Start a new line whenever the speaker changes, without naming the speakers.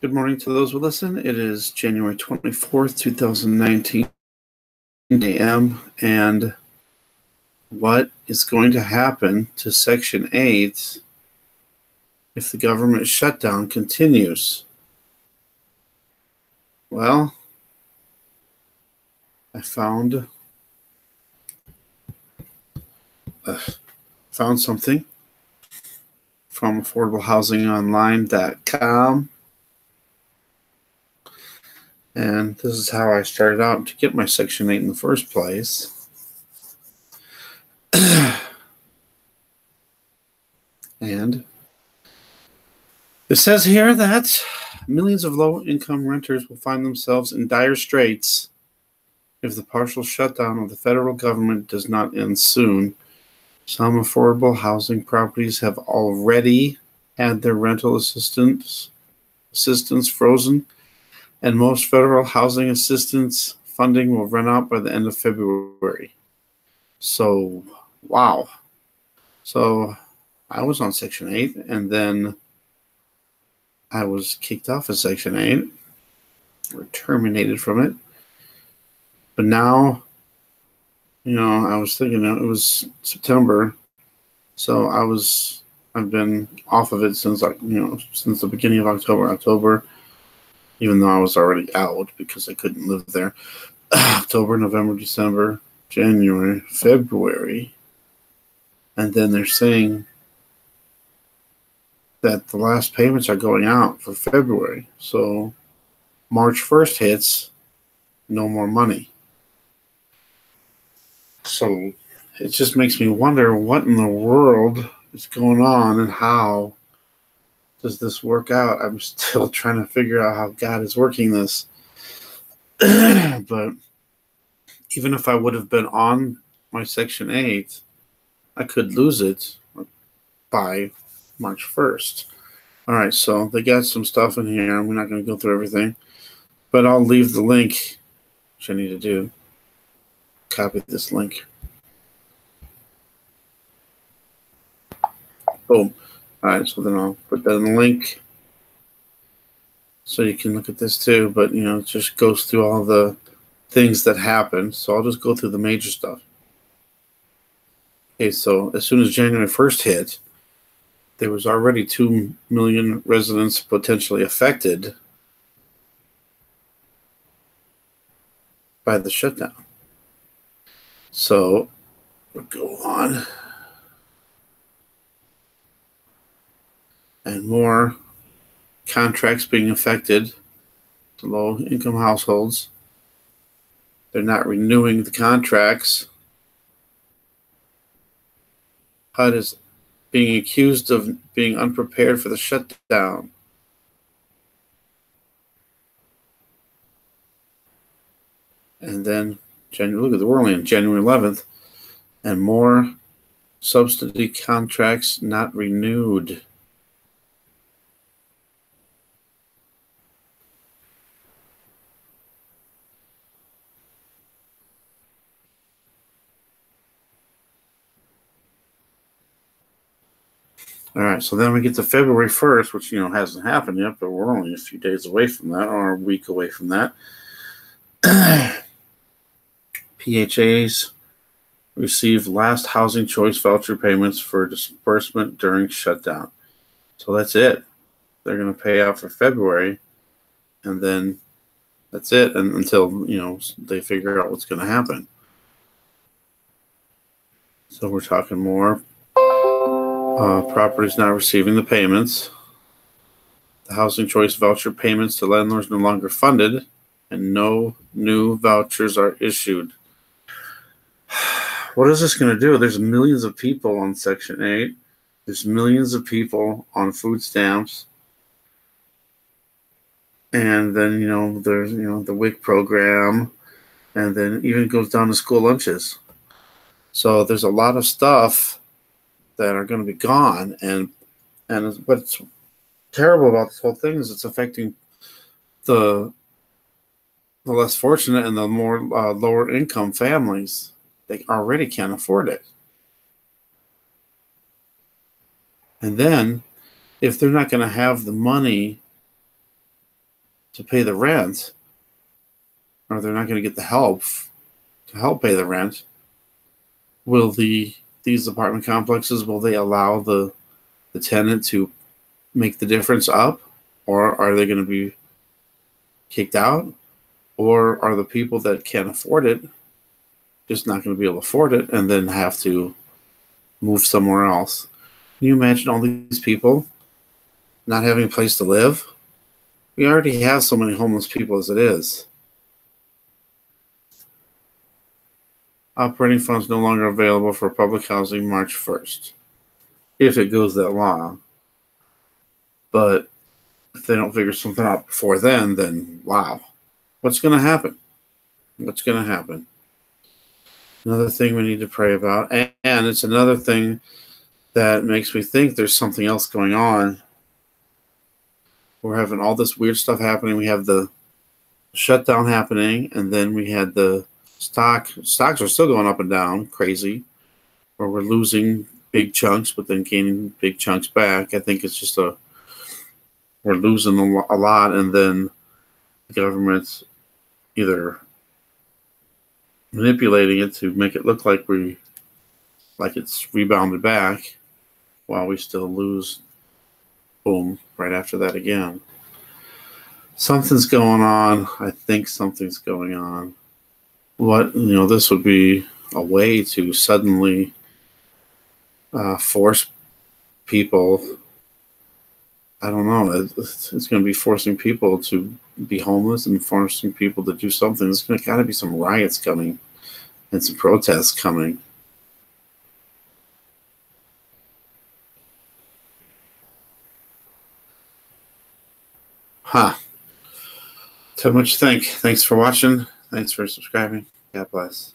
Good morning to those who listen. It is January 24th, 2019 a.m. And what is going to happen to Section 8 if the government shutdown continues? Well, I found something from affordablehousingonline.com. And this is how I started out to get my Section 8 in the first place. And it says here that millions of low-income renters will find themselves in dire straits if the partial shutdown of the federal government does not end soon. Some affordable housing properties have already had their rental assistance frozen, and most federal housing assistance funding will run out by the end of February. So, wow. So, I was on Section 8, and then I was kicked off of Section 8, or terminated from it. But now, I was thinking it was September, so I've been off of it since since the beginning of October, even though I was already out because I couldn't live there. October, November, December, January, February, and then they're saying that the last payments are going out for February. So March 1st hits, no more money. So it just makes me wonder what in the world is going on and how does this work out? I'm still trying to figure out how God is working this. But even if I would have been on my Section 8, I could lose it by March 1st. All right, so they got some stuff in here. We're not going to go through everything, but I'll leave the link, which I need to do. Copy this link. Boom. All right, so then I'll put that in the link so you can look at this too. But, it just goes through all the things that happened. So I'll just go through the major stuff. Okay, so as soon as January 1st hit, there was already 2 million residents potentially affected by the shutdown. So we'll go on. And more contracts being affected to low-income households. They're not renewing the contracts. HUD is being accused of being unprepared for the shutdown. And then, we're only on January 11th, and more subsidy contracts not renewed. All right, so then we get to February 1st, which, hasn't happened yet, but we're only a few days away from that, or a week away from that. PHAs receive last housing choice voucher payments for disbursement during shutdown. So that's it. They're going to pay out for February, and then that's it, and until, they figure out what's going to happen. So we're talking more properties not receiving the payments. The housing choice voucher payments to landlords no longer funded, and no new vouchers are issued. What is this going to do? There's millions of people on Section 8. There's millions of people on food stamps. And then, there's, the WIC program. And then even goes down to school lunches. So there's a lot of stuff that are going to be gone. And what's terrible about this whole thing is it's affecting the less fortunate and the more lower income families. They already can't afford it. And then, if they're not going to have the money to pay the rent, or they're not going to get the help to help pay the rent, will these apartment complexes, will they allow the tenant to make the difference up, or are they going to be kicked out, or are the people that can't afford it just not going to be able to afford it and then have to move somewhere else? Can you imagine all these people not having a place to live? We already have so many homeless people as it is. Operating funds no longer available for public housing March 1st, if it goes that long. But if they don't figure something out before then wow. What's going to happen? What's going to happen? Another thing we need to pray about, and it's another thing that makes me think there's something else going on. We're having all this weird stuff happening. We have the shutdown happening, and then we had the stocks are still going up and down, crazy, where we're losing big chunks, but then gaining big chunks back. I think it's just we're losing a lot, and then the government's either manipulating it to make it look like it's rebounded back, while we still lose, boom, right after that again. Something's going on. I think something's going on. This would be a way to suddenly force people. I don't know. It's going to be forcing people to be homeless and forcing people to do something. There's going to got to be some riots coming and some protests coming. Too much to think. Thanks for watching. Thanks for subscribing. God bless.